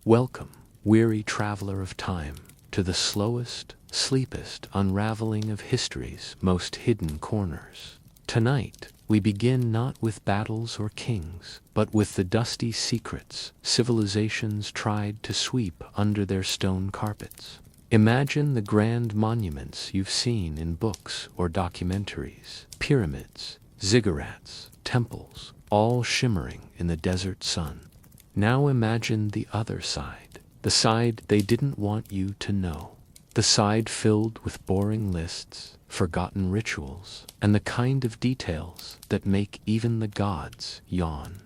Welcome, weary traveler of time, to the slowest, sleepest unraveling of history's most hidden corners. Tonight, we begin not with battles or kings, but with the dusty secrets civilizations tried to sweep under their stone carpets. Imagine the grand monuments you've seen in books or documentaries, pyramids, ziggurats, temples, all shimmering in the desert sun. Now imagine the other side, the side they didn't want you to know, the side filled with boring lists, forgotten rituals, and the kind of details that make even the gods yawn.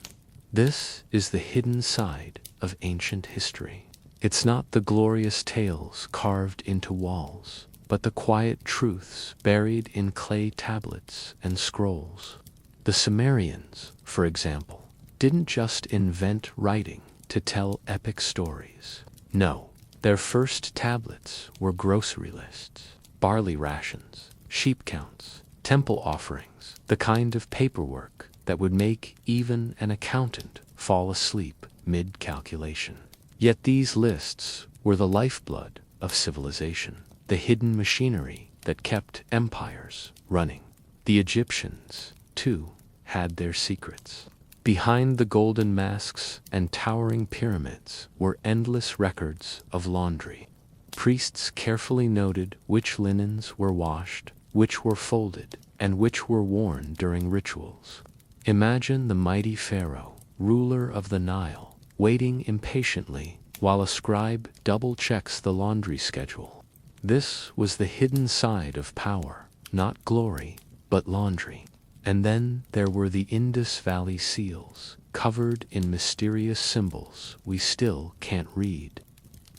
This is the hidden side of ancient history. It's not the glorious tales carved into walls, but the quiet truths buried in clay tablets and scrolls. The Sumerians, for example, didn't just invent writing to tell epic stories. No, their first tablets were grocery lists, barley rations, sheep counts, temple offerings, the kind of paperwork that would make even an accountant fall asleep mid-calculation. Yet these lists were the lifeblood of civilization, the hidden machinery that kept empires running. The Egyptians, too, had their secrets. Behind the golden masks and towering pyramids were endless records of laundry. Priests carefully noted which linens were washed, which were folded, and which were worn during rituals. Imagine the mighty pharaoh, ruler of the Nile, waiting impatiently while a scribe double-checks the laundry schedule. This was the hidden side of power, not glory, but laundry. And then there were the Indus Valley seals, covered in mysterious symbols we still can't read.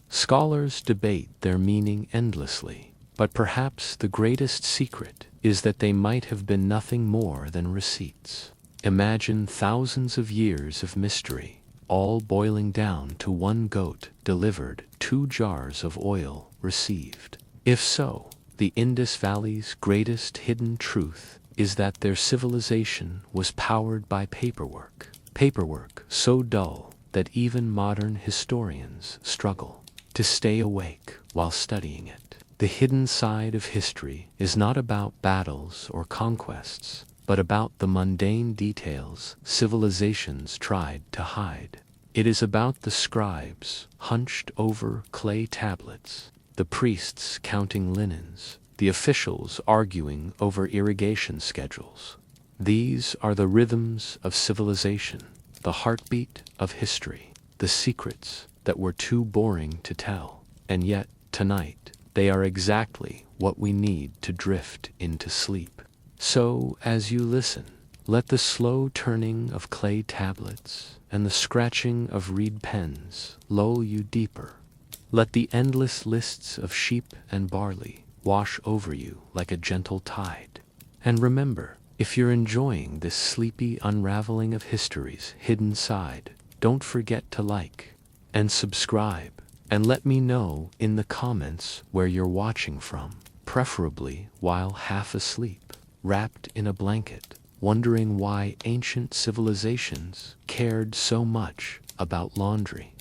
Scholars debate their meaning endlessly, but perhaps the greatest secret is that they might have been nothing more than receipts. Imagine thousands of years of mystery, all boiling down to one goat delivered, 2 jars of oil received. If so, the Indus Valley's greatest hidden truth is that their civilization was powered by paperwork so dull that even modern historians struggle to stay awake while studying it. The hidden side of history is not about battles or conquests, but about the mundane details civilizations tried to hide. It is about the scribes hunched over clay tablets, the priests counting linens, the officials arguing over irrigation schedules. These are the rhythms of civilization, the heartbeat of history, the secrets that were too boring to tell. And yet, tonight, they are exactly what we need to drift into sleep. So, as you listen, let the slow turning of clay tablets and the scratching of reed pens lull you deeper. Let the endless lists of sheep and barley wash over you like a gentle tide. And remember, if you're enjoying this sleepy unraveling of history's hidden side, don't forget to like and subscribe, and let me know in the comments where you're watching from, preferably while half asleep, wrapped in a blanket, wondering why ancient civilizations cared so much about laundry.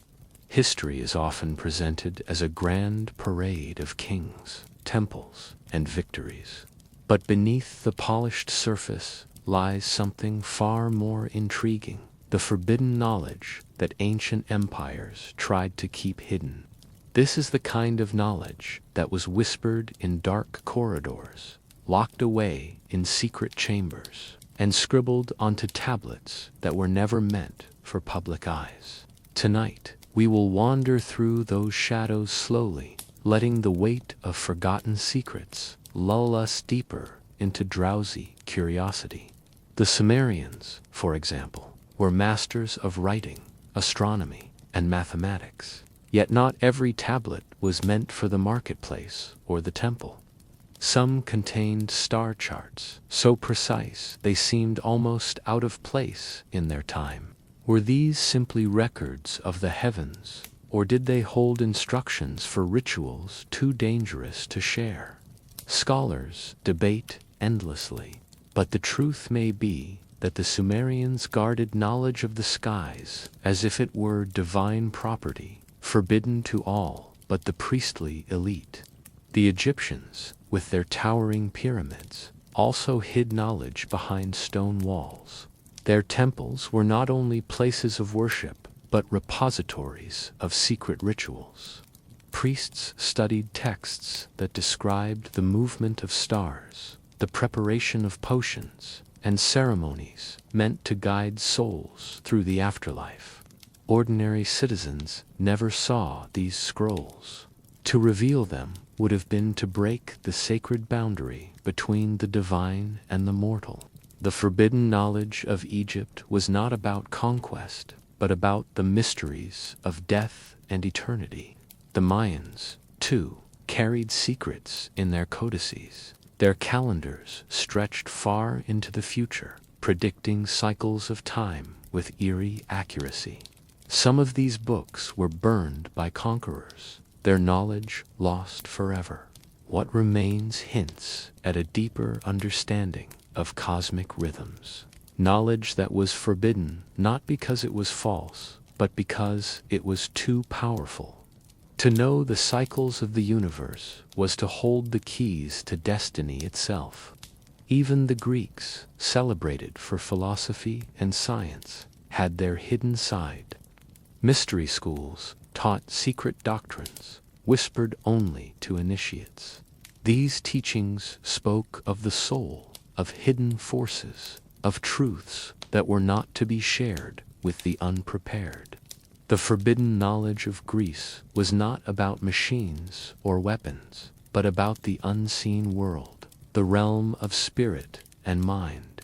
History is often presented as a grand parade of kings, temples, and victories. But beneath the polished surface lies something far more intriguing, the forbidden knowledge that ancient empires tried to keep hidden. This is the kind of knowledge that was whispered in dark corridors, locked away in secret chambers, and scribbled onto tablets that were never meant for public eyes. Tonight, we will wander through those shadows slowly, letting the weight of forgotten secrets lull us deeper into drowsy curiosity. The Sumerians, for example, were masters of writing, astronomy, and mathematics. Yet not every tablet was meant for the marketplace or the temple. Some contained star charts, so precise they seemed almost out of place in their time. Were these simply records of the heavens, or did they hold instructions for rituals too dangerous to share? Scholars debate endlessly, but the truth may be that the Sumerians guarded knowledge of the skies as if it were divine property, forbidden to all but the priestly elite. The Egyptians, with their towering pyramids, also hid knowledge behind stone walls. Their temples were not only places of worship, but repositories of secret rituals. Priests studied texts that described the movement of stars, the preparation of potions, and ceremonies meant to guide souls through the afterlife. Ordinary citizens never saw these scrolls. To reveal them would have been to break the sacred boundary between the divine and the mortal. The forbidden knowledge of Egypt was not about conquest, but about the mysteries of death and eternity. The Mayans, too, carried secrets in their codices. Their calendars stretched far into the future, predicting cycles of time with eerie accuracy. Some of these books were burned by conquerors, their knowledge lost forever. What remains hints at a deeper understanding of cosmic rhythms. Knowledge that was forbidden not because it was false, but because it was too powerful. To know the cycles of the universe was to hold the keys to destiny itself. Even the Greeks, celebrated for philosophy and science, had their hidden side. Mystery schools taught secret doctrines, whispered only to initiates. These teachings spoke of the soul, of hidden forces, of truths that were not to be shared with the unprepared. The forbidden knowledge of Greece was not about machines or weapons, but about the unseen world, the realm of spirit and mind.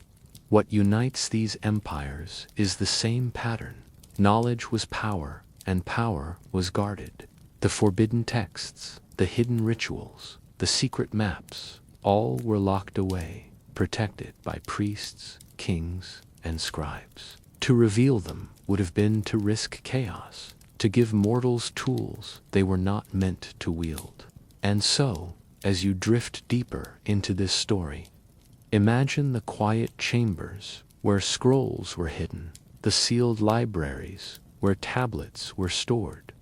What unites these empires is the same pattern. Knowledge was power, and power was guarded. The forbidden texts, the hidden rituals, the secret maps, all were locked away, protected by priests, kings, and scribes. To reveal them would have been to risk chaos, to give mortals tools they were not meant to wield. And so, as you drift deeper into this story, imagine the quiet chambers where scrolls were hidden, the sealed libraries where tablets were stored,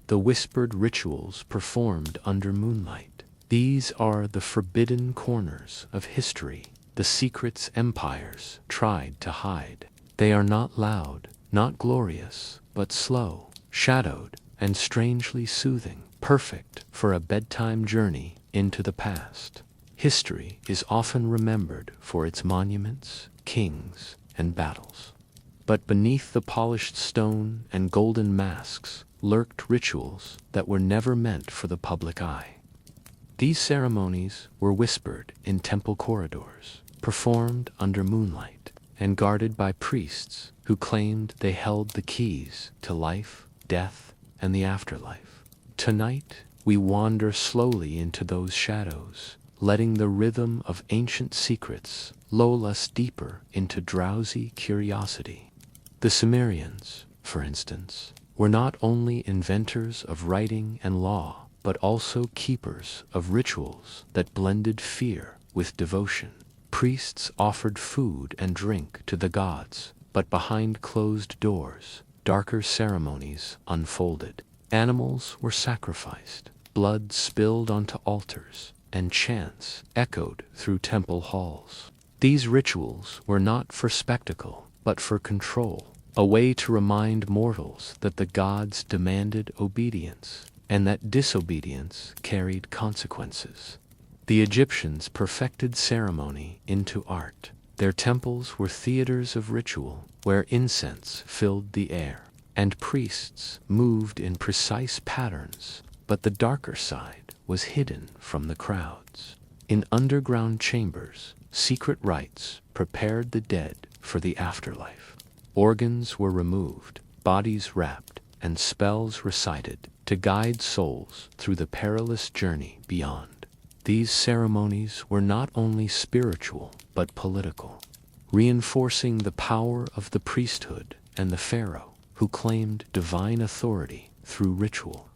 the whispered rituals performed under moonlight. These are the forbidden corners of history, the secrets empires tried to hide. They are not loud, not glorious, but slow, shadowed, and strangely soothing, perfect for a bedtime journey into the past. History is often remembered for its monuments, kings, and battles. But beneath the polished stone and golden masks lurked rituals that were never meant for the public eye. These ceremonies were whispered in temple corridors, performed under moonlight, and guarded by priests who claimed they held the keys to life, death, and the afterlife. Tonight, we wander slowly into those shadows, letting the rhythm of ancient secrets lull us deeper into drowsy curiosity. The Sumerians, for instance, were not only inventors of writing and law, but also keepers of rituals that blended fear with devotion. Priests offered food and drink to the gods, but behind closed doors, darker ceremonies unfolded. Animals were sacrificed, blood spilled onto altars, and chants echoed through temple halls. These rituals were not for spectacle, but for control, a way to remind mortals that the gods demanded obedience, and that disobedience carried consequences. The Egyptians perfected ceremony into art. Their temples were theaters of ritual where incense filled the air, and priests moved in precise patterns, but the darker side was hidden from the crowds. In underground chambers, secret rites prepared the dead for the afterlife. Organs were removed, bodies wrapped, and spells recited to guide souls through the perilous journey beyond. These ceremonies were not only spiritual, but political, reinforcing the power of the priesthood and the pharaoh, who claimed divine authority through ritual.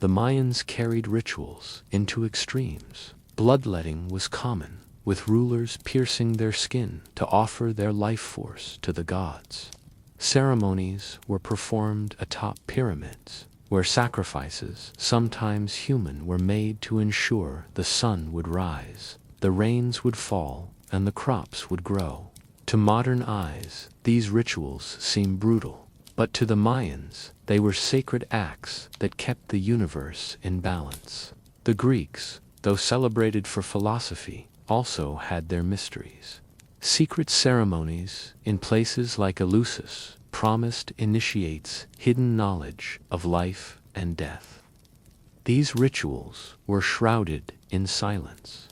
The Mayans carried rituals into extremes. Bloodletting was common, with rulers piercing their skin to offer their life force to the gods. Ceremonies were performed atop pyramids, where sacrifices, sometimes human, were made to ensure the sun would rise, the rains would fall, and the crops would grow. To modern eyes, these rituals seem brutal, but to the Mayans, they were sacred acts that kept the universe in balance. The Greeks, though celebrated for philosophy, also had their mysteries. Secret ceremonies in places like Eleusis promised initiates hidden knowledge of life and death. These rituals were shrouded in silence.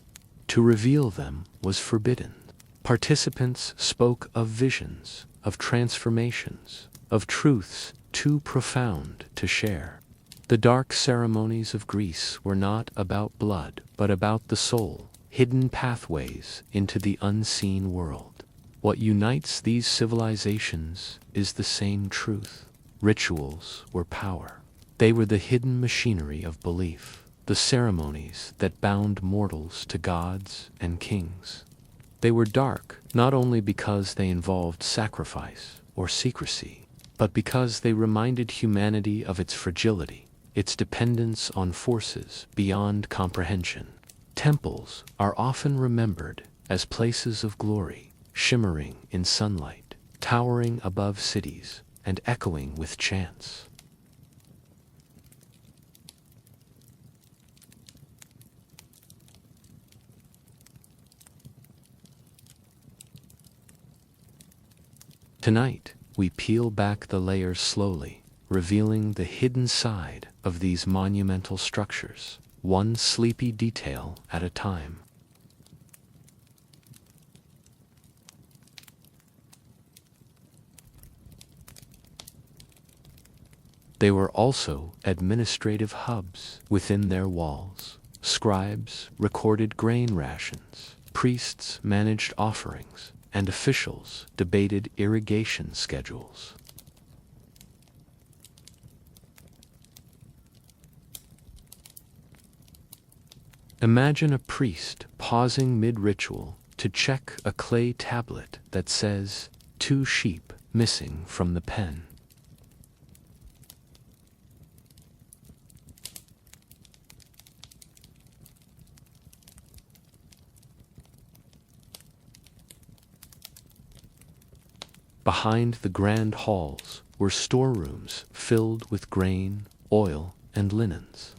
To reveal them was forbidden. Participants spoke of visions, of transformations, of truths too profound to share. The dark ceremonies of Greece were not about blood, but about the soul, hidden pathways into the unseen world. What unites these civilizations is the same truth. Rituals were power. They were the hidden machinery of belief, the ceremonies that bound mortals to gods and kings. They were dark not only because they involved sacrifice or secrecy, but because they reminded humanity of its fragility, its dependence on forces beyond comprehension. Temples are often remembered as places of glory, shimmering in sunlight, towering above cities, and echoing with chants. Tonight, we peel back the layers slowly, revealing the hidden side of these monumental structures, one sleepy detail at a time. They were also administrative hubs within their walls. Scribes recorded grain rations, priests managed offerings, and officials debated irrigation schedules. Imagine a priest pausing mid-ritual to check a clay tablet that says, "2 sheep missing from the pen." Behind the grand halls were storerooms filled with grain, oil, and linens.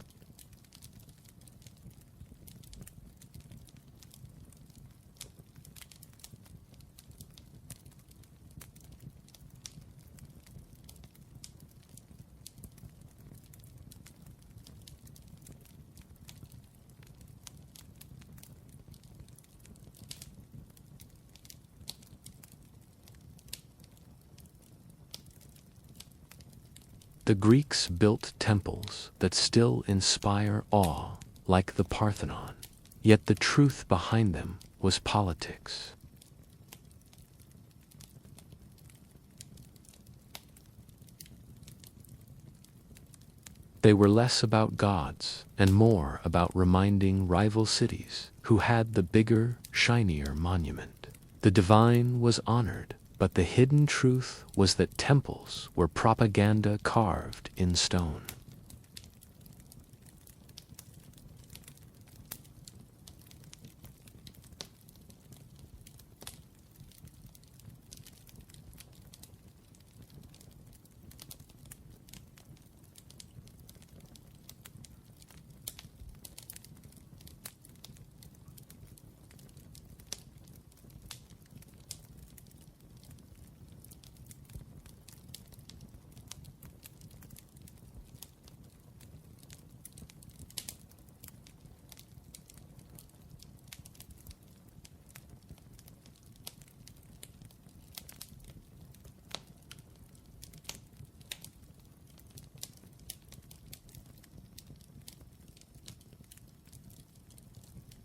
The Greeks built temples that still inspire awe, like the Parthenon. Yet the truth behind them was politics. They were less about gods and more about reminding rival cities who had the bigger, shinier monument. The divine was honored, but the hidden truth was that temples were propaganda carved in stone.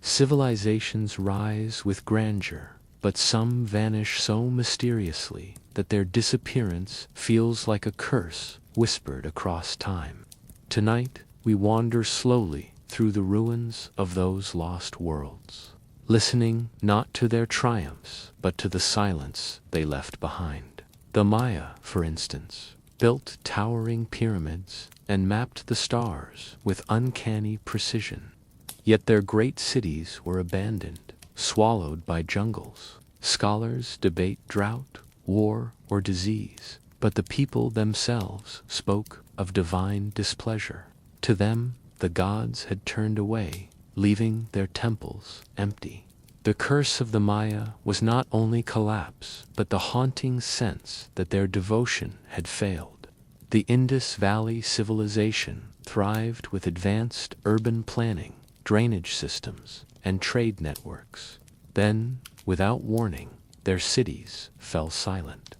Civilizations rise with grandeur, but some vanish so mysteriously that their disappearance feels like a curse whispered across time. Tonight, we wander slowly through the ruins of those lost worlds, listening not to their triumphs, but to the silence they left behind. The Maya, for instance, built towering pyramids, and mapped the stars with uncanny precision. Yet their great cities were abandoned, swallowed by jungles. Scholars debate drought, war, or disease, but the people themselves spoke of divine displeasure. To them, the gods had turned away, leaving their temples empty. The curse of the Maya was not only collapse, but the haunting sense that their devotion had failed. The Indus Valley civilization thrived with advanced urban planning, drainage systems, and trade networks. Then, without warning, their cities fell silent.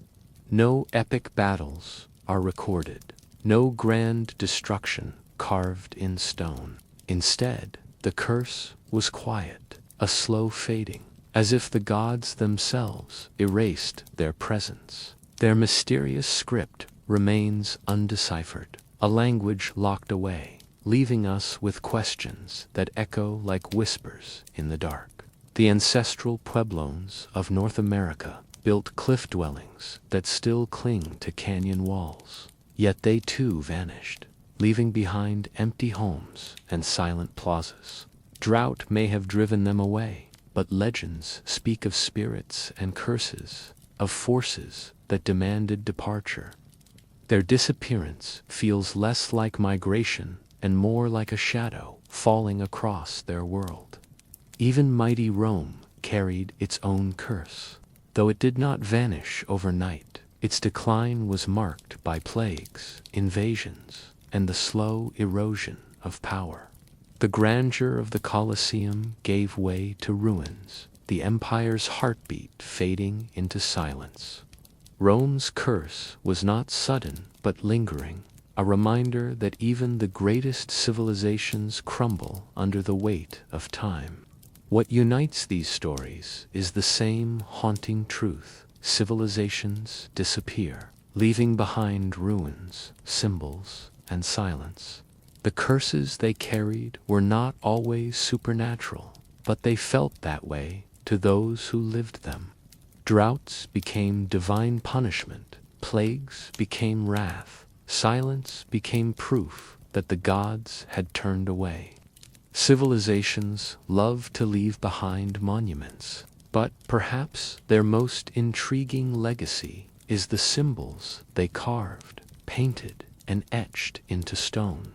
No epic battles are recorded, no grand destruction carved in stone. Instead, the curse was quiet, a slow fading, as if the gods themselves erased their presence. Their mysterious script remains undeciphered, a language locked away, leaving us with questions that echo like whispers in the dark. The ancestral pueblos of North America built cliff dwellings that still cling to canyon walls. Yet they too vanished, leaving behind empty homes and silent plazas. Drought may have driven them away, but legends speak of spirits and curses, of forces that demanded departure. Their disappearance feels less like migration and more like a shadow falling across their world. Even mighty Rome carried its own curse. Though it did not vanish overnight, its decline was marked by plagues, invasions, and the slow erosion of power. The grandeur of the Colosseum gave way to ruins, the empire's heartbeat fading into silence. Rome's curse was not sudden but lingering, a reminder that even the greatest civilizations crumble under the weight of time. What unites these stories is the same haunting truth: civilizations disappear, leaving behind ruins, symbols, and silence. The curses they carried were not always supernatural, but they felt that way to those who lived them. Droughts became divine punishment, plagues became wrath, silence became proof that the gods had turned away. Civilizations love to leave behind monuments, but perhaps their most intriguing legacy is the symbols they carved, painted, and etched into stone.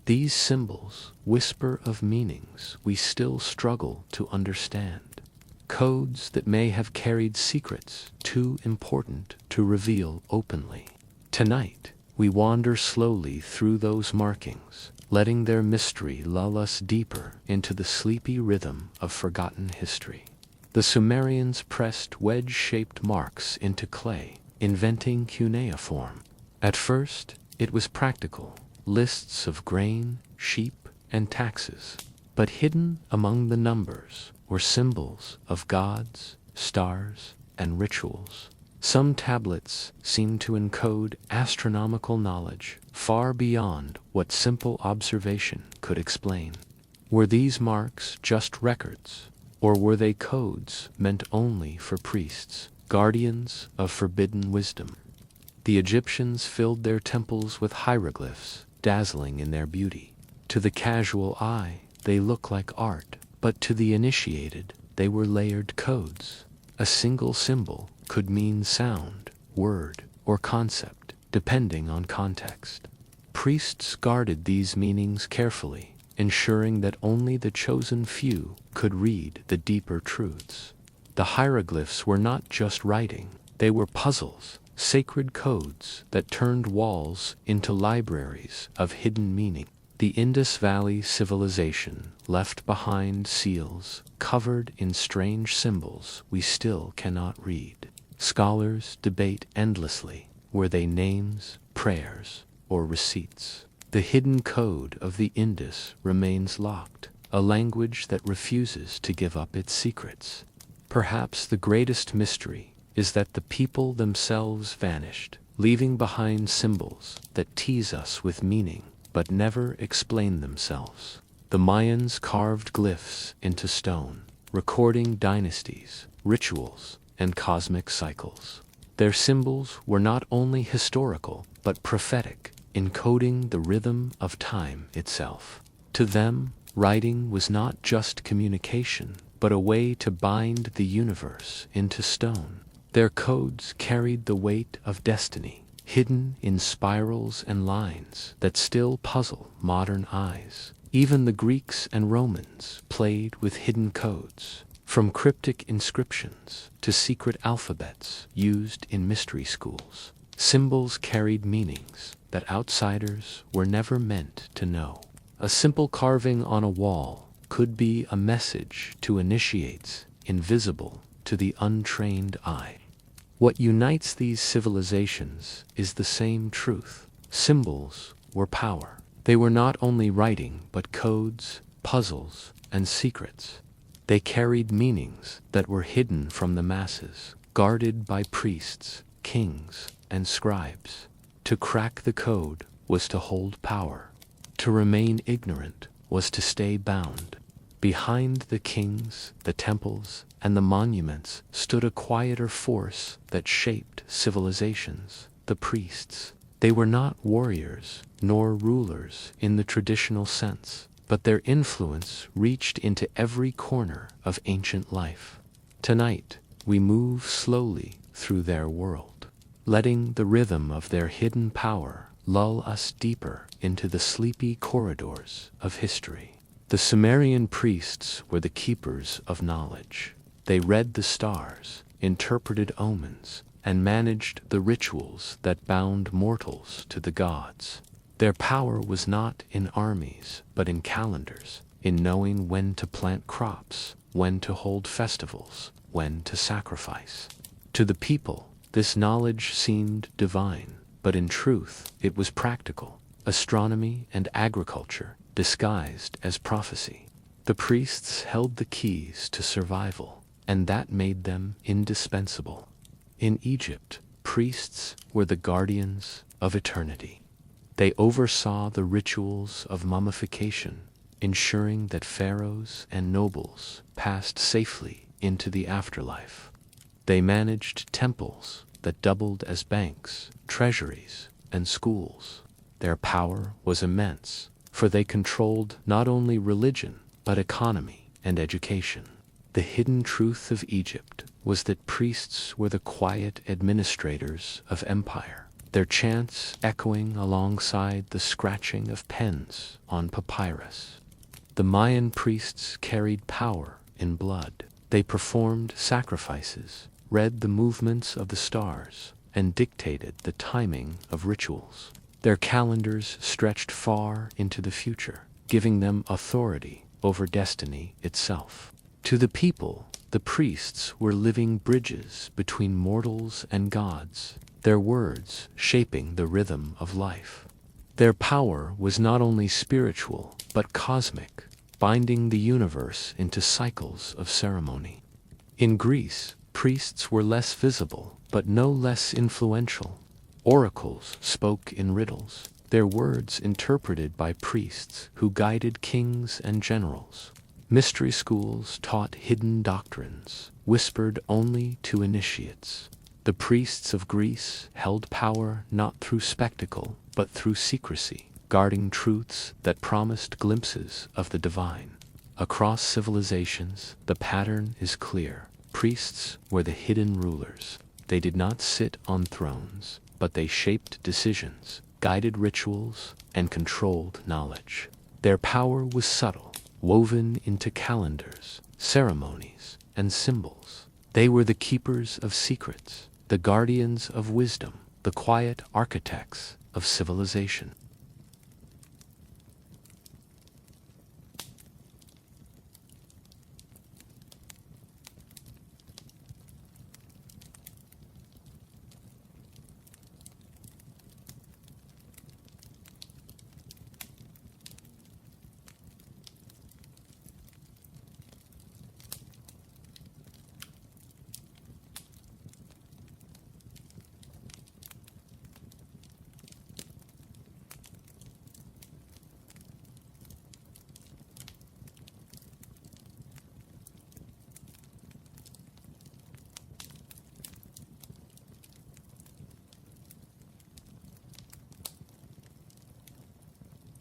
These symbols whisper of meanings we still struggle to understand, codes that may have carried secrets too important to reveal openly. Tonight, we wander slowly through those markings, letting their mystery lull us deeper into the sleepy rhythm of forgotten history. The Sumerians pressed wedge-shaped marks into clay, inventing cuneiform. At first, it was practical, lists of grain, sheep, and taxes. But hidden among the numbers were symbols of gods, stars, and rituals. Some tablets seemed to encode astronomical knowledge far beyond what simple observation could explain. Were these marks just records, or were they codes meant only for priests, guardians of forbidden wisdom? The Egyptians filled their temples with hieroglyphs, dazzling in their beauty. To the casual eye, they look like art, but to the initiated, they were layered codes. A single symbol could mean sound, word, or concept, depending on context. Priests guarded these meanings carefully, ensuring that only the chosen few could read the deeper truths. The hieroglyphs were not just writing, they were puzzles, sacred codes that turned walls into libraries of hidden meaning. The Indus Valley civilization left behind seals covered in strange symbols we still cannot read. Scholars debate endlessly: were they names, prayers, or receipts? The hidden code of the Indus remains locked, a language that refuses to give up its secrets. Perhaps the greatest mystery is that the people themselves vanished, leaving behind symbols that tease us with meaning but never explain themselves. The Mayans carved glyphs into stone, recording dynasties, rituals, and cosmic cycles. Their symbols were not only historical, but prophetic, encoding the rhythm of time itself. To them, writing was not just communication, but a way to bind the universe into stone. Their codes carried the weight of destiny, hidden in spirals and lines that still puzzle modern eyes. Even the Greeks and Romans played with hidden codes, from cryptic inscriptions to secret alphabets used in mystery schools. Symbols carried meanings that outsiders were never meant to know. A simple carving on a wall could be a message to initiates, invisible to the untrained eye. What unites these civilizations is the same truth. Symbols were power. They were not only writing, but codes, puzzles, and secrets. They carried meanings that were hidden from the masses, guarded by priests, kings, and scribes. To crack the code was to hold power. To remain ignorant was to stay bound. Behind the kings, the temples, and the monuments stood a quieter force that shaped civilizations, the priests. They were not warriors, nor rulers in the traditional sense, but their influence reached into every corner of ancient life. Tonight, we move slowly through their world, letting the rhythm of their hidden power lull us deeper into the sleepy corridors of history. The Sumerian priests were the keepers of knowledge. They read the stars, interpreted omens, and managed the rituals that bound mortals to the gods. Their power was not in armies, but in calendars, in knowing when to plant crops, when to hold festivals, when to sacrifice. To the people, this knowledge seemed divine, but in truth it was practical, astronomy and agriculture disguised as prophecy. The priests held the keys to survival, and that made them indispensable. In Egypt, priests were the guardians of eternity. They oversaw the rituals of mummification, ensuring that pharaohs and nobles passed safely into the afterlife. They managed temples that doubled as banks, treasuries, and schools. Their power was immense, for they controlled not only religion, but economy and education. The hidden truth of Egypt was that priests were the quiet administrators of empire, their chants echoing alongside the scratching of pens on papyrus. The Mayan priests carried power in blood. They performed sacrifices, read the movements of the stars, and dictated the timing of rituals. Their calendars stretched far into the future, giving them authority over destiny itself. To the people, the priests were living bridges between mortals and gods, their words shaping the rhythm of life. Their power was not only spiritual, but cosmic, binding the universe into cycles of ceremony. In Greece, priests were less visible, but no less influential. Oracles spoke in riddles, their words interpreted by priests who guided kings and generals. Mystery schools taught hidden doctrines, whispered only to initiates. The priests of Greece held power not through spectacle, but through secrecy, guarding truths that promised glimpses of the divine. Across civilizations, the pattern is clear. Priests were the hidden rulers. They did not sit on thrones, but they shaped decisions, guided rituals, and controlled knowledge. Their power was subtle, woven into calendars, ceremonies, and symbols. They were the keepers of secrets, the guardians of wisdom, the quiet architects of civilization.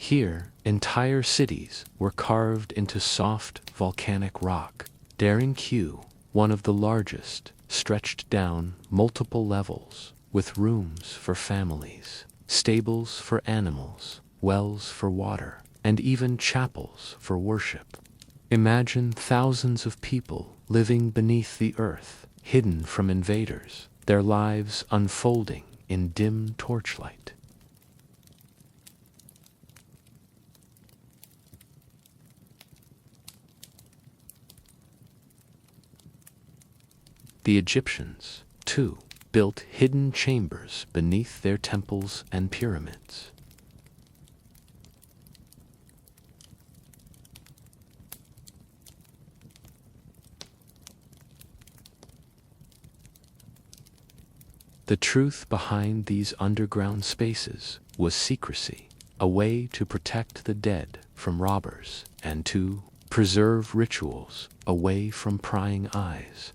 Here, entire cities were carved into soft volcanic rock. Daring Q, one of the largest, stretched down multiple levels, with rooms for families, stables for animals, wells for water, and even chapels for worship. Imagine thousands of people living beneath the earth, hidden from invaders, their lives unfolding in dim torchlight. The Egyptians, too, built hidden chambers beneath their temples and pyramids. The truth behind these underground spaces was secrecy, a way to protect the dead from robbers and to preserve rituals away from prying eyes.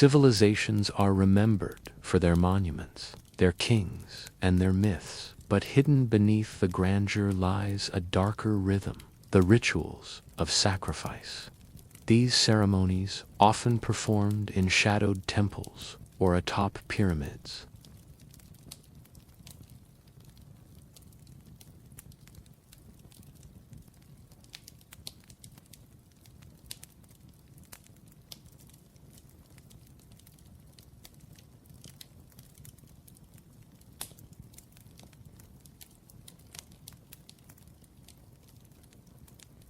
Civilizations are remembered for their monuments, their kings, and their myths, but hidden beneath the grandeur lies a darker rhythm, the rituals of sacrifice. These ceremonies, often performed in shadowed temples or atop pyramids,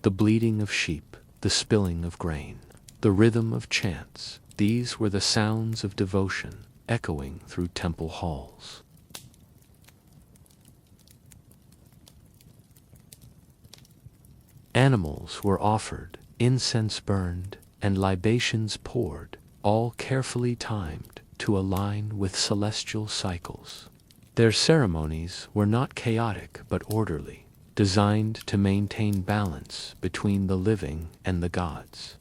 the bleating of sheep, the spilling of grain, the rhythm of chants, these were the sounds of devotion echoing through temple halls. Animals were offered, incense burned, and libations poured, all carefully timed to align with celestial cycles. Their ceremonies were not chaotic but orderly, designed to maintain balance between the living and the gods.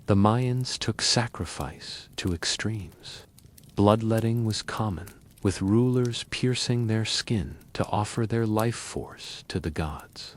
The Mayans took sacrifice to extremes. Bloodletting was common, with rulers piercing their skin to offer their life force to the gods.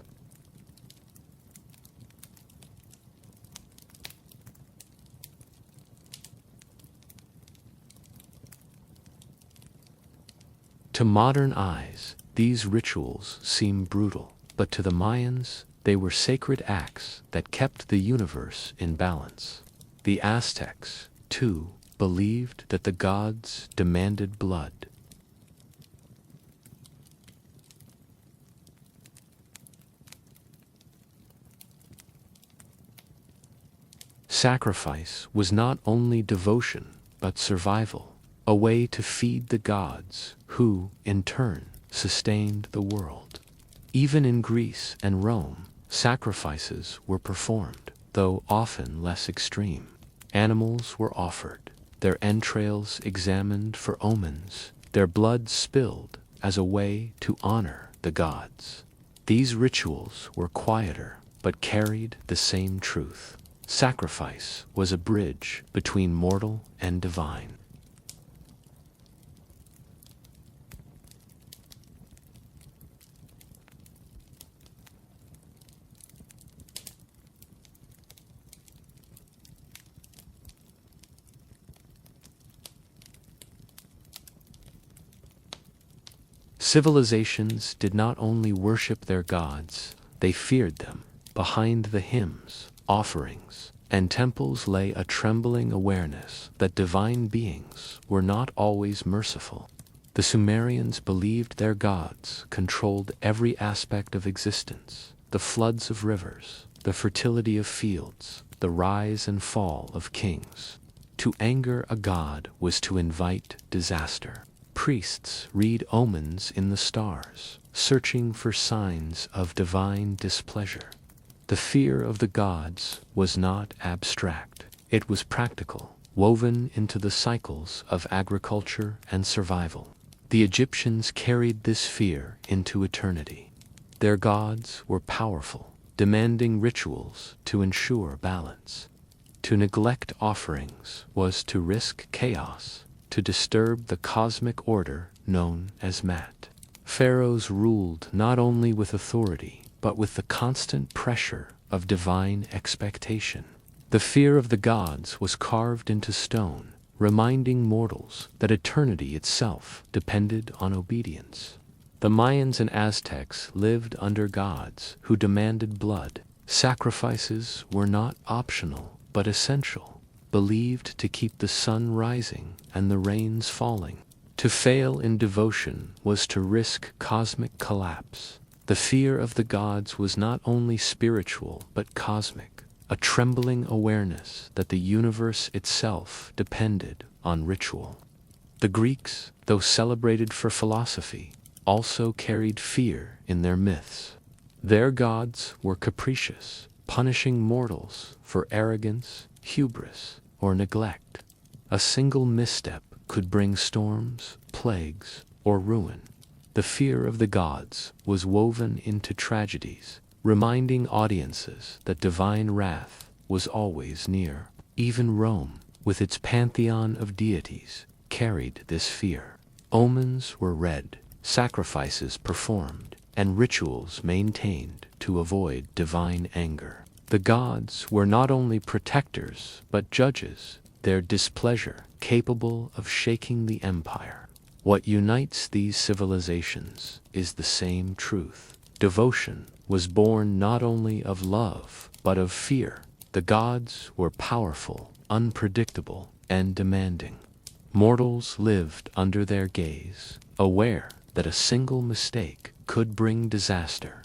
To modern eyes, these rituals seem brutal, but to the Mayans, they were sacred acts that kept the universe in balance. The Aztecs, too, believed that the gods demanded blood. Sacrifice was not only devotion, but survival, a way to feed the gods, who, in turn, sustained the world. Even in Greece and Rome, sacrifices were performed, though often less extreme. Animals were offered, their entrails examined for omens, their blood spilled as a way to honor the gods. These rituals were quieter, but carried the same truth. Sacrifice was a bridge between mortal and divine. Civilizations did not only worship their gods, they feared them. Behind the hymns, offerings, and temples lay a trembling awareness that divine beings were not always merciful. The Sumerians believed their gods controlled every aspect of existence, the floods of rivers, the fertility of fields, the rise and fall of kings. To anger a god was to invite disaster. Priests read omens in the stars, searching for signs of divine displeasure. The fear of the gods was not abstract. It was practical, woven into the cycles of agriculture and survival. The Egyptians carried this fear into eternity. Their gods were powerful, demanding rituals to ensure balance. To neglect offerings was to risk chaos, to disturb the cosmic order known as Mat. Pharaohs ruled not only with authority, but with the constant pressure of divine expectation. The fear of the gods was carved into stone, reminding mortals that eternity itself depended on obedience. The Mayans and Aztecs lived under gods who demanded blood. Sacrifices were not optional, but essential, believed to keep the sun rising and the rains falling. To fail in devotion was to risk cosmic collapse. The fear of the gods was not only spiritual but cosmic, a trembling awareness that the universe itself depended on ritual. The Greeks, though celebrated for philosophy, also carried fear in their myths. Their gods were capricious, punishing mortals for arrogance, hubris, or neglect. A single misstep could bring storms, plagues, or ruin. The fear of the gods was woven into tragedies, reminding audiences that divine wrath was always near. Even Rome, with its pantheon of deities, carried this fear. Omens were read, sacrifices performed, and rituals maintained to avoid divine anger. The gods were not only protectors but judges, their displeasure capable of shaking the empire. What unites these civilizations is the same truth. Devotion was born not only of love but of fear. The gods were powerful, unpredictable, and demanding. Mortals lived under their gaze, aware that a single mistake could bring disaster.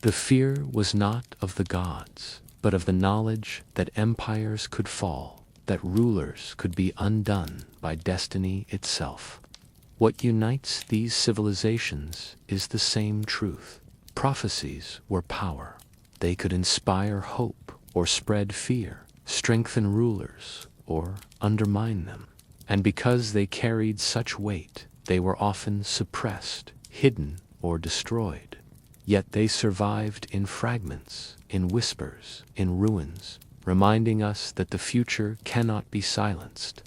The fear was not of the gods, but of the knowledge that empires could fall, that rulers could be undone by destiny itself. What unites these civilizations is the same truth. Prophecies were power. They could inspire hope or spread fear, strengthen rulers or undermine them. And because they carried such weight, they were often suppressed, hidden, or destroyed. Yet they survived in fragments, in whispers, in ruins, reminding us that the future cannot be silenced.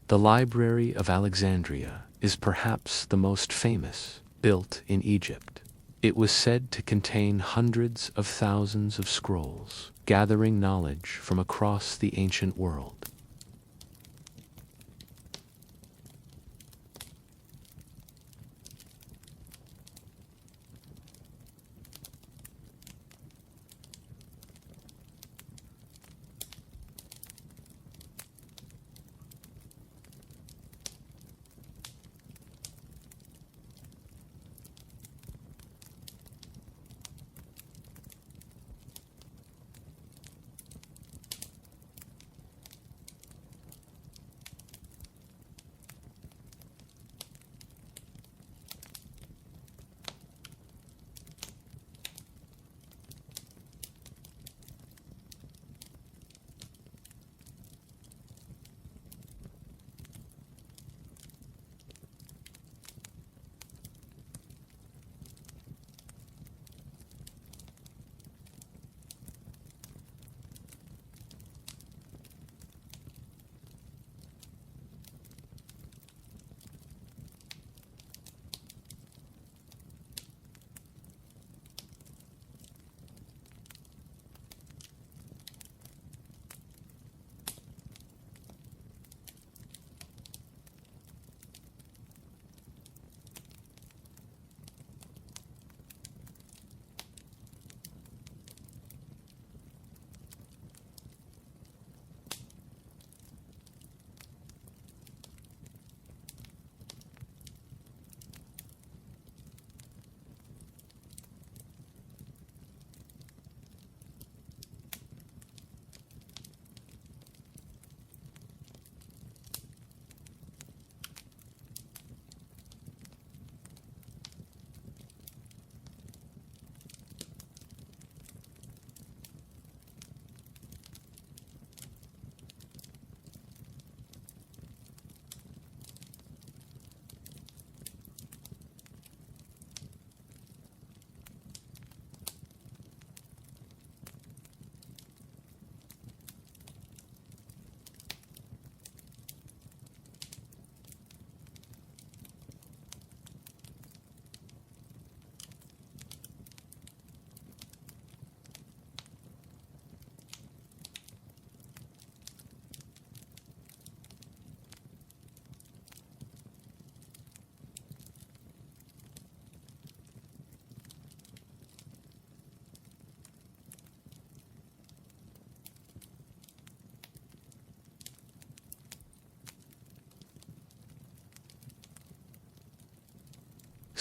The Library of Alexandria is perhaps the most famous, built in Egypt. It was said to contain hundreds of thousands of scrolls, gathering knowledge from across the ancient world.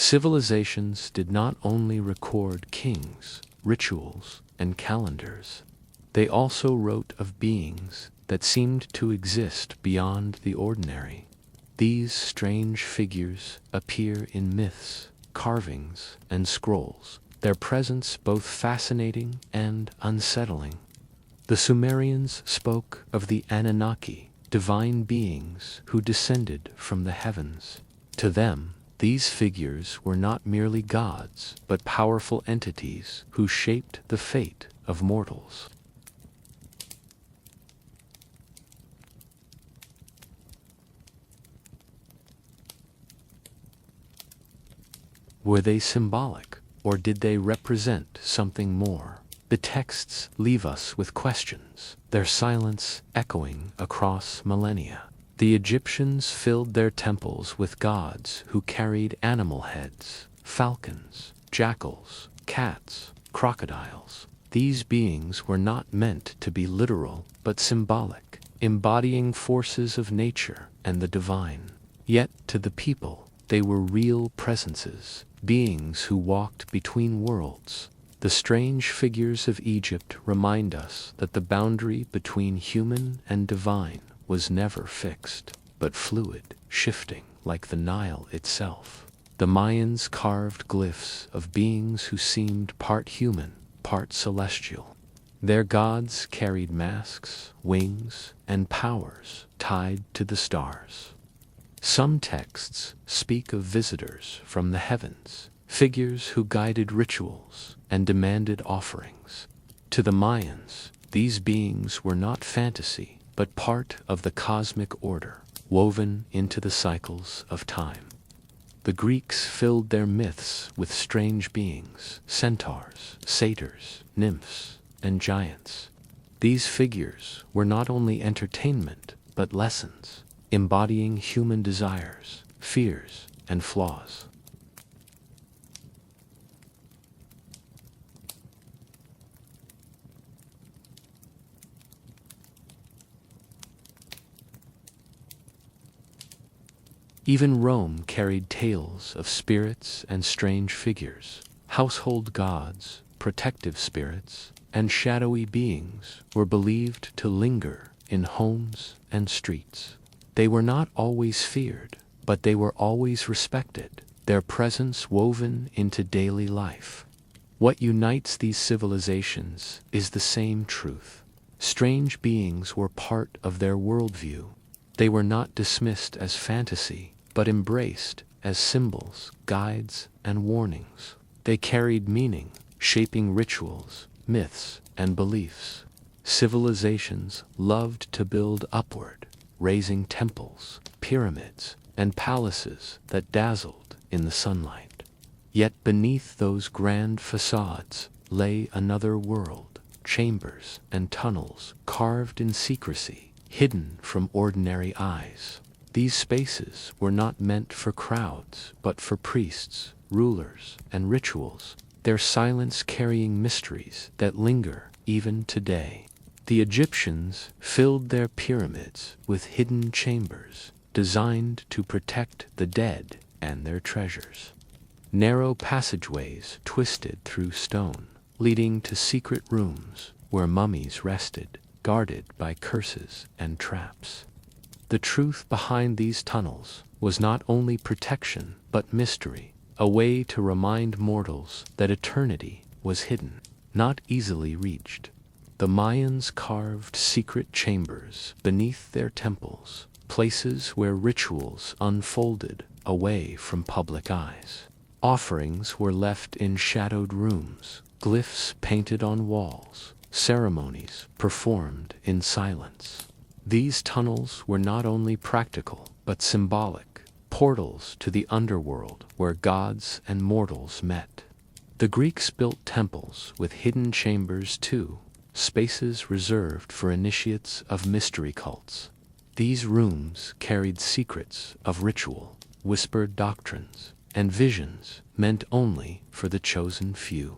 Civilizations did not only record kings, rituals, and calendars. They also wrote of beings that seemed to exist beyond the ordinary. These strange figures appear in myths, carvings, and scrolls, their presence both fascinating and unsettling. The Sumerians spoke of the Anunnaki, divine beings who descended from the heavens. To them, these figures were not merely gods, but powerful entities who shaped the fate of mortals. Were they symbolic, or did they represent something more? The texts leave us with questions, their silence echoing across millennia. The Egyptians filled their temples with gods who carried animal heads, falcons, jackals, cats, crocodiles. These beings were not meant to be literal, but symbolic, embodying forces of nature and the divine. Yet, to the people, they were real presences, beings who walked between worlds. The strange figures of Egypt remind us that the boundary between human and divine was never fixed, but fluid, shifting like the Nile itself. The Mayans carved glyphs of beings who seemed part human, part celestial. Their gods carried masks, wings, and powers tied to the stars. Some texts speak of visitors from the heavens, figures who guided rituals and demanded offerings. To the Mayans, these beings were not fantasy, but part of the cosmic order, woven into the cycles of time. The Greeks filled their myths with strange beings, centaurs, satyrs, nymphs, and giants. These figures were not only entertainment, but lessons, embodying human desires, fears, and flaws. Even Rome carried tales of spirits and strange figures. Household gods, protective spirits, and shadowy beings were believed to linger in homes and streets. They were not always feared, but they were always respected, their presence woven into daily life. What unites these civilizations is the same truth. Strange beings were part of their worldview. They were not dismissed as fantasy, but embraced as symbols, guides, and warnings. They carried meaning, shaping rituals, myths, and beliefs. Civilizations loved to build upward, raising temples, pyramids, and palaces that dazzled in the sunlight. Yet beneath those grand facades lay another world, chambers and tunnels carved in secrecy, hidden from ordinary eyes. These spaces were not meant for crowds, but for priests, rulers, and rituals, their silence carrying mysteries that linger even today. The Egyptians filled their pyramids with hidden chambers, designed to protect the dead and their treasures. Narrow passageways twisted through stone, leading to secret rooms where mummies rested, guarded by curses and traps. The truth behind these tunnels was not only protection, but mystery, a way to remind mortals that eternity was hidden, not easily reached. The Mayans carved secret chambers beneath their temples, places where rituals unfolded away from public eyes. Offerings were left in shadowed rooms, glyphs painted on walls, ceremonies performed in silence. These tunnels were not only practical, but symbolic, portals to the underworld where gods and mortals met. The Greeks built temples with hidden chambers too, spaces reserved for initiates of mystery cults. These rooms carried secrets of ritual, whispered doctrines, and visions meant only for the chosen few.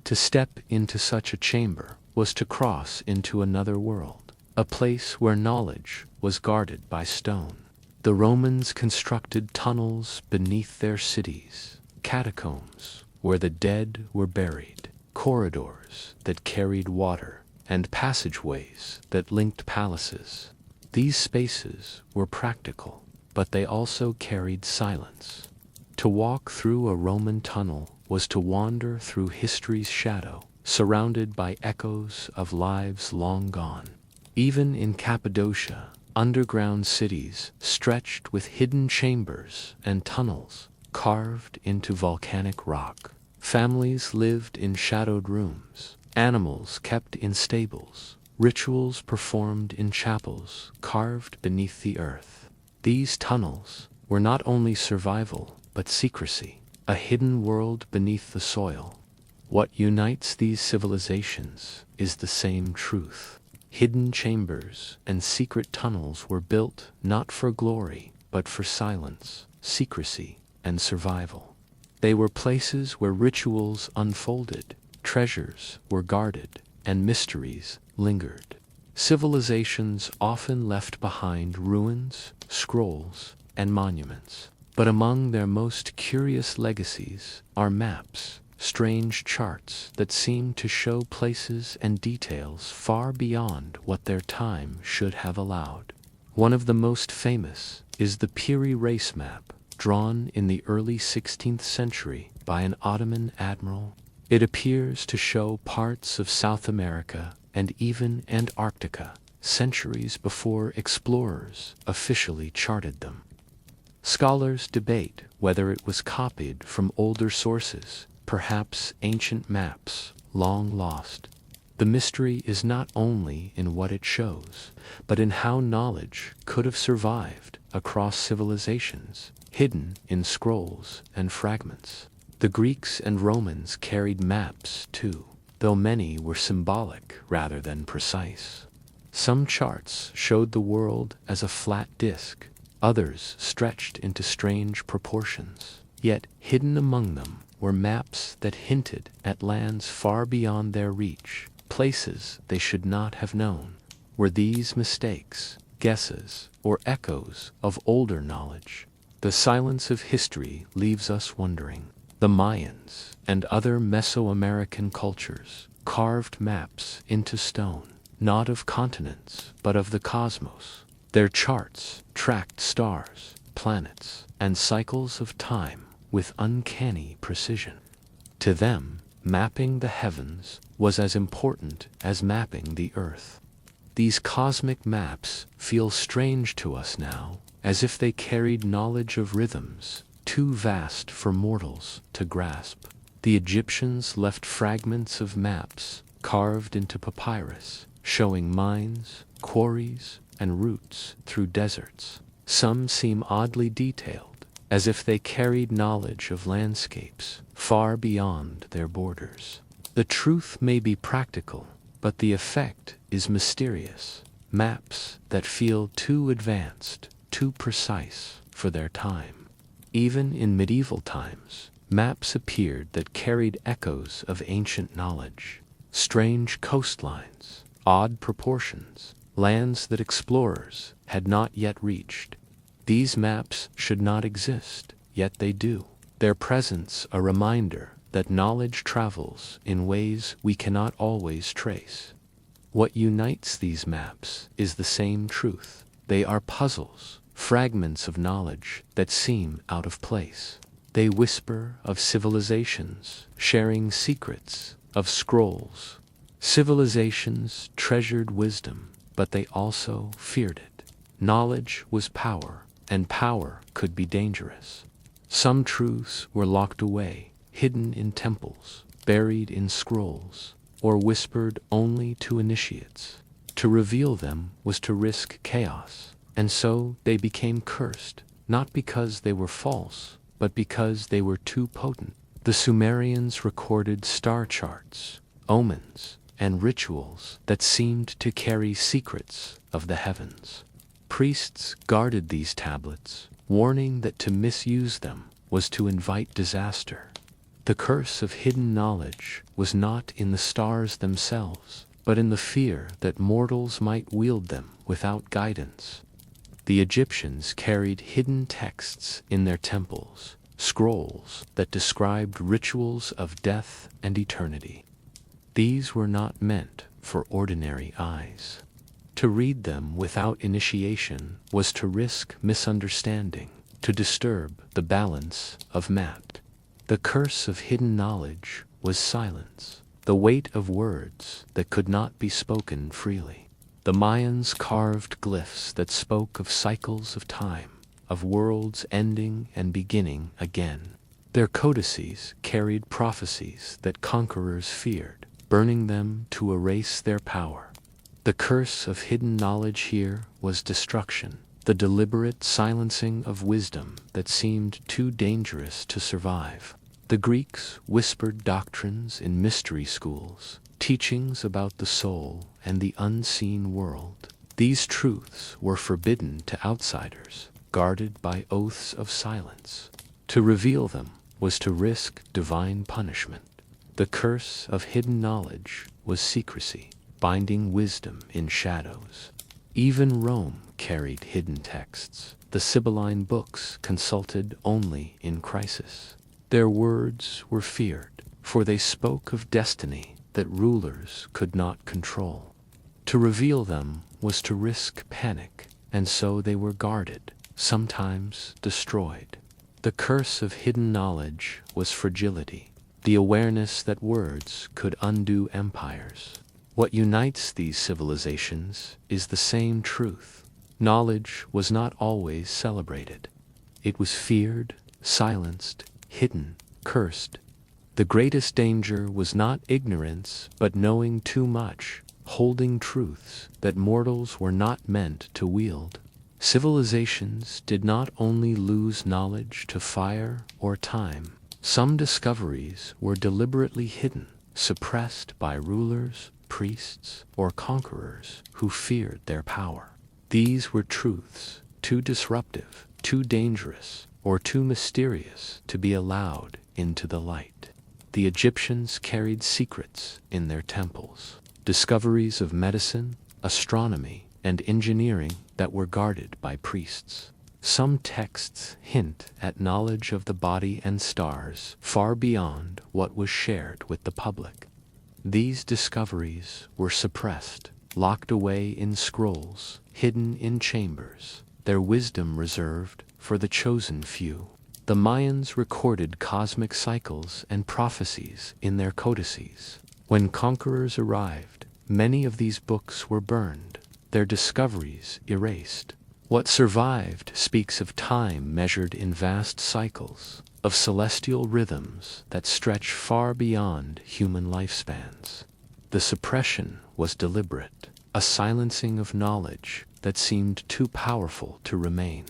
To step into such a chamber was to cross into another world, a place where knowledge was guarded by stone. The Romans constructed tunnels beneath their cities, catacombs where the dead were buried, corridors that carried water, and passageways that linked palaces. These spaces were practical, but they also carried silence. To walk through a Roman tunnel was to wander through history's shadow, surrounded by echoes of lives long gone. Even in Cappadocia, underground cities stretched with hidden chambers and tunnels carved into volcanic rock. Families lived in shadowed rooms, animals kept in stables, rituals performed in chapels carved beneath the earth. These tunnels were not only survival, but secrecy, a hidden world beneath the soil. What unites these civilizations is the same truth. Hidden chambers and secret tunnels were built not for glory, but for silence, secrecy, and survival. They were places where rituals unfolded, treasures were guarded, and mysteries lingered. Civilizations often left behind ruins, scrolls, and monuments. But among their most curious legacies are maps, strange charts that seem to show places and details far beyond what their time should have allowed. One of the most famous is the Piri race map, drawn in the early 16th century by an Ottoman admiral. It appears to show parts of South America and even Antarctica, centuries before explorers officially charted them. Scholars debate whether it was copied from older sources, perhaps ancient maps, long lost. The mystery is not only in what it shows, but in how knowledge could have survived across civilizations. hidden in scrolls and fragments. The Greeks and Romans carried maps too, though many were symbolic rather than precise. Some charts showed the world as a flat disk, others stretched into strange proportions. Yet hidden among them were maps that hinted at lands far beyond their reach, places they should not have known. Were these mistakes, guesses, or echoes of older knowledge? The silence of history leaves us wondering. The Mayans and other Mesoamerican cultures carved maps into stone, not of continents, but of the cosmos. Their charts tracked stars, planets, and cycles of time with uncanny precision. To them, mapping the heavens was as important as mapping the earth. These cosmic maps feel strange to us now, as if they carried knowledge of rhythms too vast for mortals to grasp. The Egyptians left fragments of maps carved into papyrus, showing mines, quarries, and routes through deserts. Some seem oddly detailed, as if they carried knowledge of landscapes far beyond their borders. The truth may be practical, but the effect is mysterious. Maps that feel too advanced, too precise for their time. Even in medieval times, maps appeared that carried echoes of ancient knowledge. Strange coastlines, odd proportions, lands that explorers had not yet reached. These maps should not exist, yet they do. Their presence a reminder that knowledge travels in ways we cannot always trace. What unites these maps is the same truth. They are puzzles, fragments of knowledge that seem out of place. They whisper of civilizations sharing secrets, of scrolls. Civilizations treasured wisdom, but they also feared it. Knowledge was power, and power could be dangerous. Some truths were locked away, hidden in temples, buried in scrolls, or whispered only to initiates. To reveal them was to risk chaos, and so they became cursed, not because they were false, but because they were too potent. The Sumerians recorded star charts, omens, and rituals that seemed to carry secrets of the heavens. Priests guarded these tablets, warning that to misuse them was to invite disaster. The curse of hidden knowledge was not in the stars themselves, but in the fear that mortals might wield them without guidance. The Egyptians carried hidden texts in their temples, scrolls that described rituals of death and eternity. These were not meant for ordinary eyes. To read them without initiation was to risk misunderstanding, to disturb the balance of math. The curse of hidden knowledge was silence, the weight of words that could not be spoken freely. The Mayans carved glyphs that spoke of cycles of time, of worlds ending and beginning again. Their codices carried prophecies that conquerors feared, burning them to erase their power. The curse of hidden knowledge here was destruction, the deliberate silencing of wisdom that seemed too dangerous to survive. The Greeks whispered doctrines in mystery schools, teachings about the soul and the unseen world. These truths were forbidden to outsiders, guarded by oaths of silence. To reveal them was to risk divine punishment. The curse of hidden knowledge was secrecy, binding wisdom in shadows. Even Rome carried hidden texts, the Sibylline books consulted only in crisis. Their words were feared, for they spoke of destiny that rulers could not control. To reveal them was to risk panic, and so they were guarded, sometimes destroyed. The curse of hidden knowledge was fragility, the awareness that words could undo empires. What unites these civilizations is the same truth. Knowledge was not always celebrated. It was feared, silenced, hidden, cursed. The greatest danger was not ignorance, but knowing too much, holding truths that mortals were not meant to wield. Civilizations did not only lose knowledge to fire or time. Some discoveries were deliberately hidden, suppressed by rulers, priests, or conquerors who feared their power. These were truths too disruptive, too dangerous, or too mysterious to be allowed into the light. The Egyptians carried secrets in their temples, discoveries of medicine, astronomy, and engineering that were guarded by priests. Some texts hint at knowledge of the body and stars far beyond what was shared with the public. These discoveries were suppressed, locked away in scrolls, hidden in chambers, their wisdom reserved for the chosen few. The Mayans recorded cosmic cycles and prophecies in their codices. When conquerors arrived, many of these books were burned, their discoveries erased. What survived speaks of time measured in vast cycles, of celestial rhythms that stretch far beyond human lifespans. The suppression was deliberate, a silencing of knowledge that seemed too powerful to remain.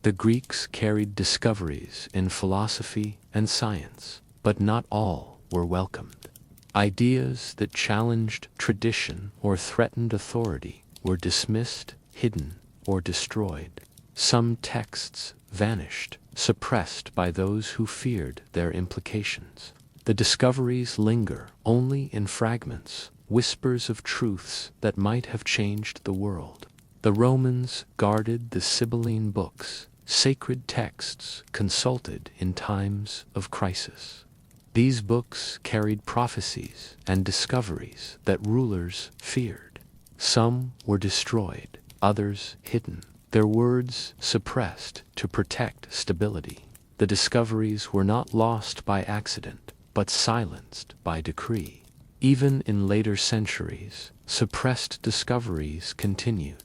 The Greeks carried discoveries in philosophy and science, but not all were welcomed. Ideas that challenged tradition or threatened authority were dismissed, hidden, or destroyed. Some texts vanished, suppressed by those who feared their implications. The discoveries linger only in fragments, whispers of truths that might have changed the world. The Romans guarded the Sibylline books, sacred texts consulted in times of crisis. These books carried prophecies and discoveries that rulers feared. Some were destroyed, others hidden, their words suppressed to protect stability. The discoveries were not lost by accident, but silenced by decree. Even in later centuries, suppressed discoveries continued.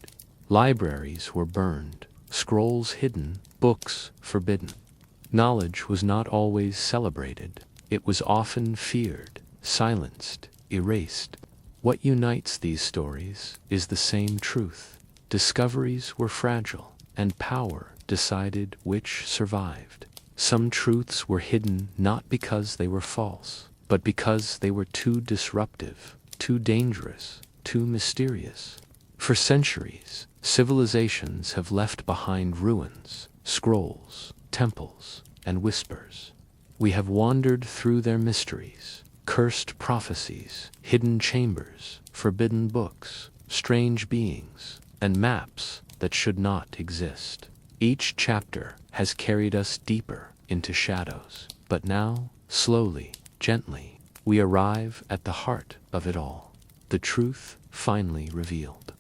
Libraries were burned, scrolls hidden, books forbidden. Knowledge was not always celebrated. It was often feared, silenced, erased. What unites these stories is the same truth. Discoveries were fragile, and power decided which survived. Some truths were hidden not because they were false, but because they were too disruptive, too dangerous, too mysterious. For centuries, civilizations have left behind ruins, scrolls, temples, and whispers. We have wandered through their mysteries, cursed prophecies, hidden chambers, forbidden books, strange beings, and maps that should not exist. Each chapter has carried us deeper into shadows, but now, slowly, gently, we arrive at the heart of it all, the truth finally revealed.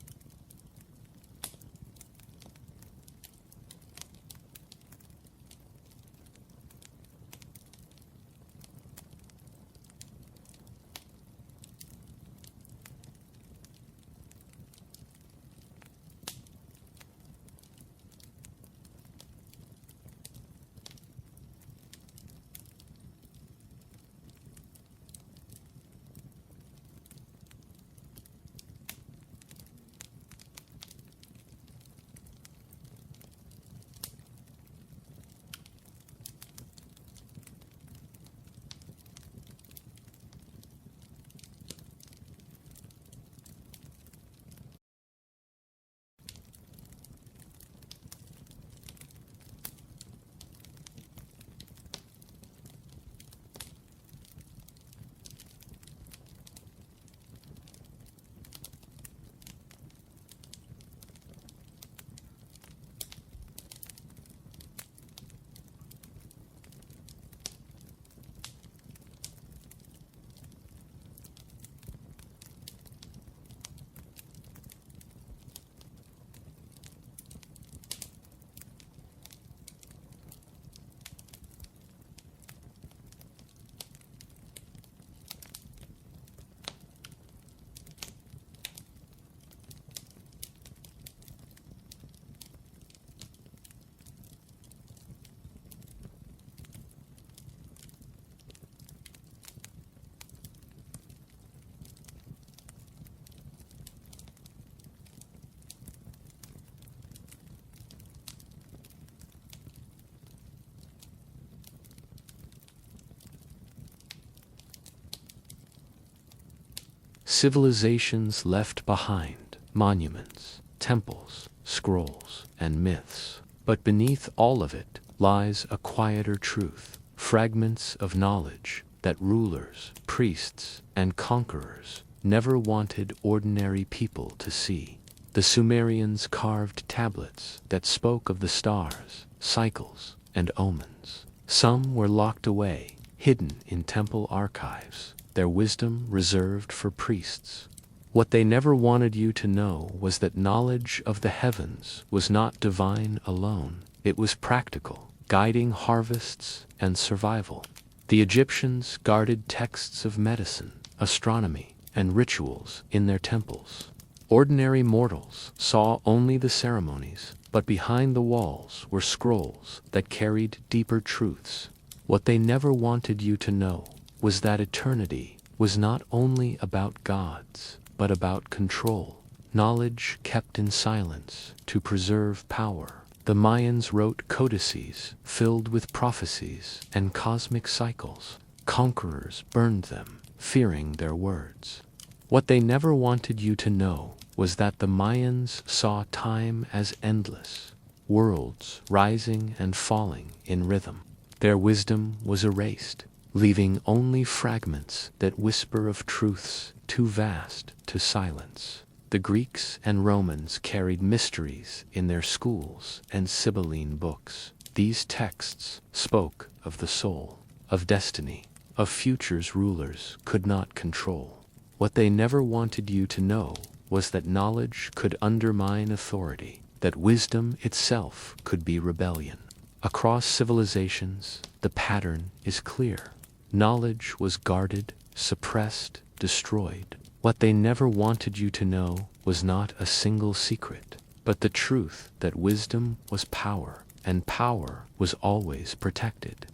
civilizations left behind, monuments, temples, scrolls, and myths. But beneath all of it lies a quieter truth, fragments of knowledge that rulers, priests, and conquerors never wanted ordinary people to see. The Sumerians carved tablets that spoke of the stars, cycles, and omens. Some were locked away, hidden in temple archives, their wisdom reserved for priests. What they never wanted you to know was that knowledge of the heavens was not divine alone. It was practical, guiding harvests and survival. The Egyptians guarded texts of medicine, astronomy, and rituals in their temples. Ordinary mortals saw only the ceremonies, but behind the walls were scrolls that carried deeper truths. What they never wanted you to know was that eternity was not only about gods, but about control. Knowledge kept in silence to preserve power. The Mayans wrote codices filled with prophecies and cosmic cycles. Conquerors burned them, fearing their words. What they never wanted you to know was that the Mayans saw time as endless, worlds rising and falling in rhythm. Their wisdom was erased, leaving only fragments that whisper of truths too vast to silence. The Greeks and Romans carried mysteries in their schools and Sibylline books. These texts spoke of the soul, of destiny, of futures rulers could not control. What they never wanted you to know was that knowledge could undermine authority, that wisdom itself could be rebellion. Across civilizations, the pattern is clear. Knowledge was guarded, suppressed, destroyed. What they never wanted you to know was not a single secret, but the truth that wisdom was power, and power was always protected.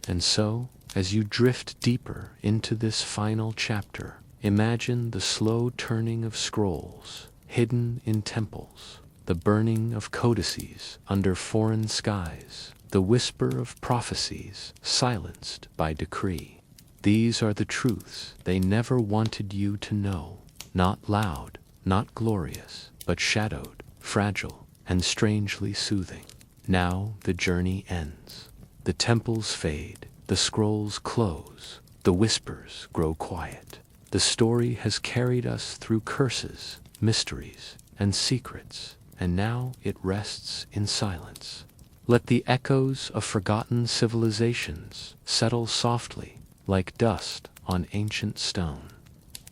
And so, as you drift deeper into this final chapter, imagine the slow turning of scrolls hidden in temples, the burning of codices under foreign skies, the whisper of prophecies silenced by decree. These are the truths they never wanted you to know, not loud, not glorious, but shadowed, fragile, and strangely soothing. Now the journey ends. The temples fade, the scrolls close, the whispers grow quiet. The story has carried us through curses, mysteries, and secrets, and now it rests in silence. Let the echoes of forgotten civilizations settle softly like dust on ancient stone.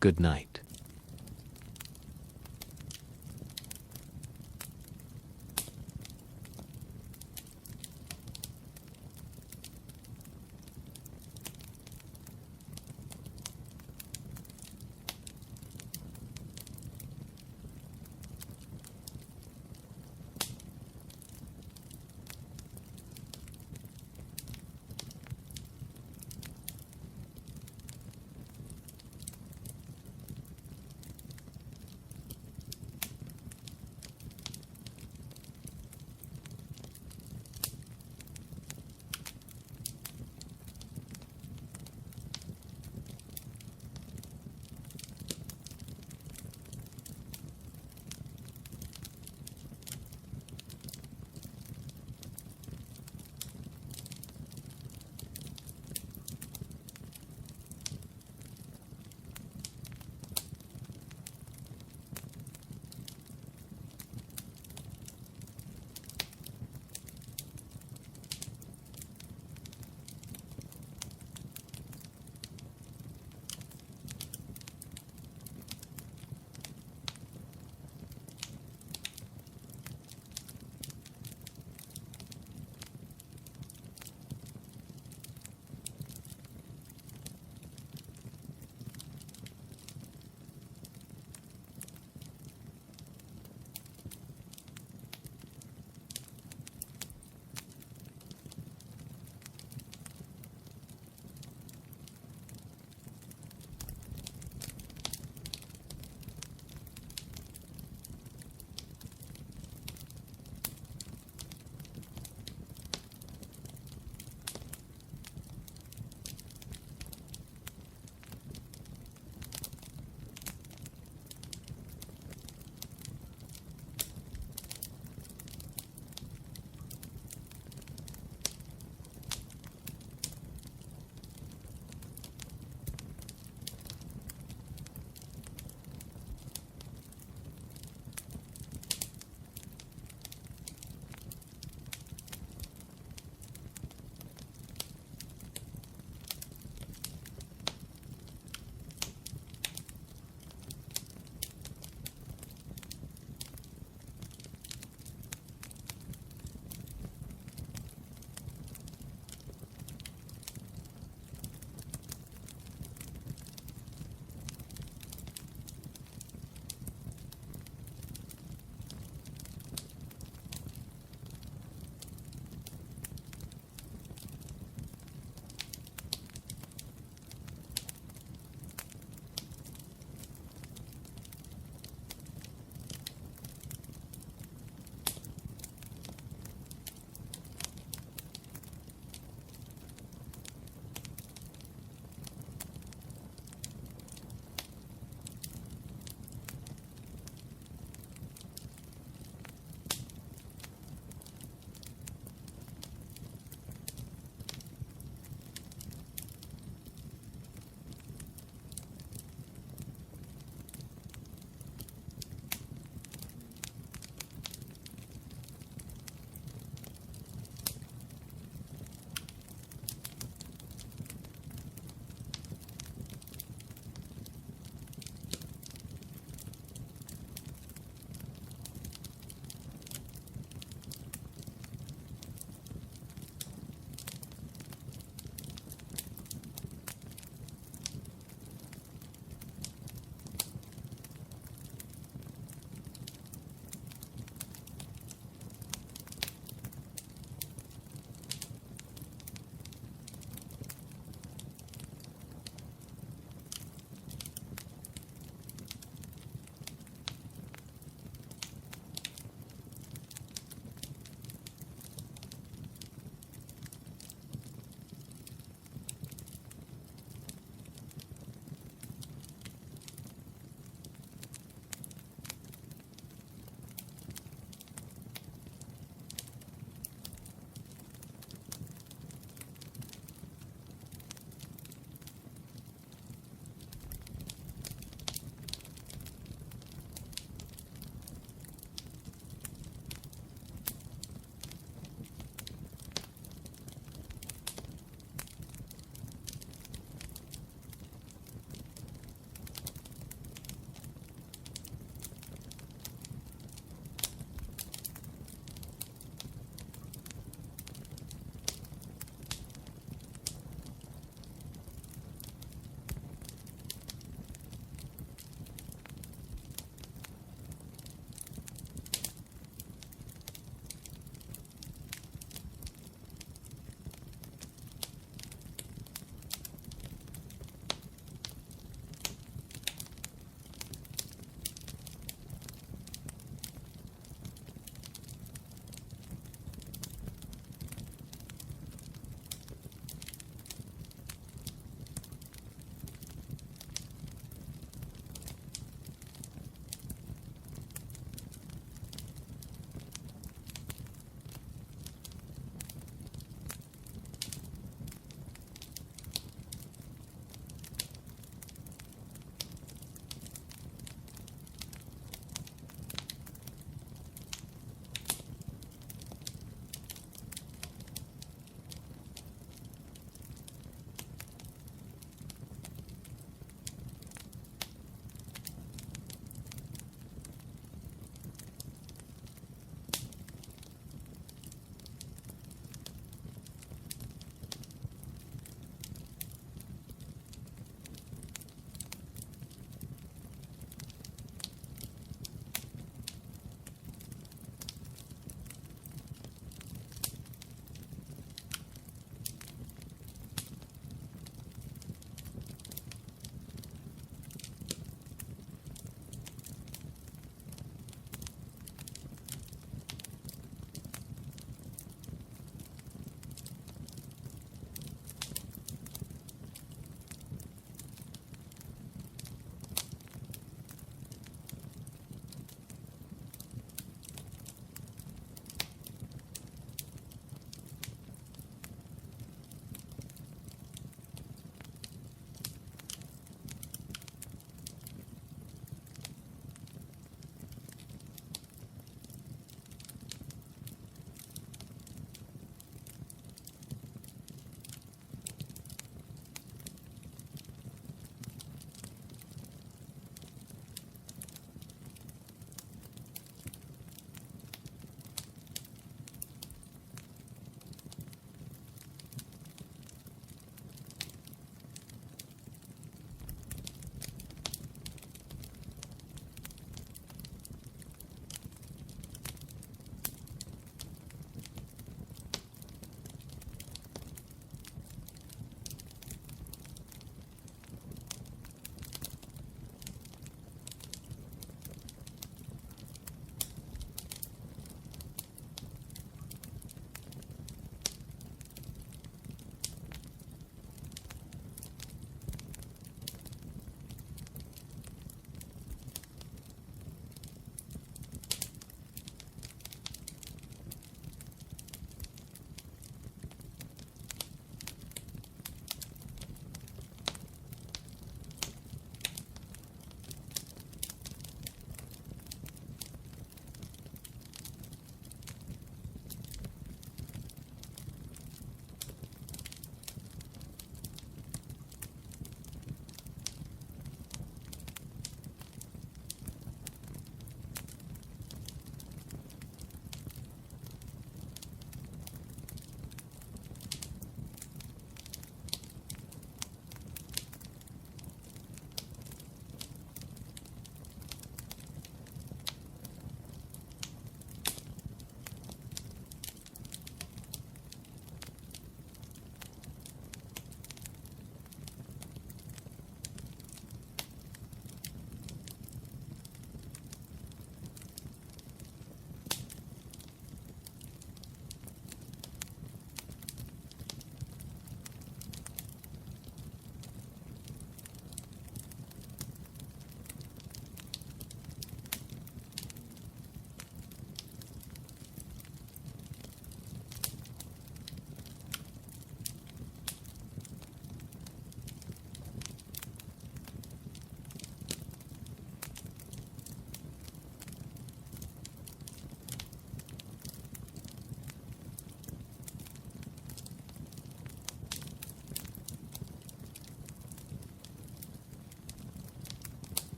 Good night.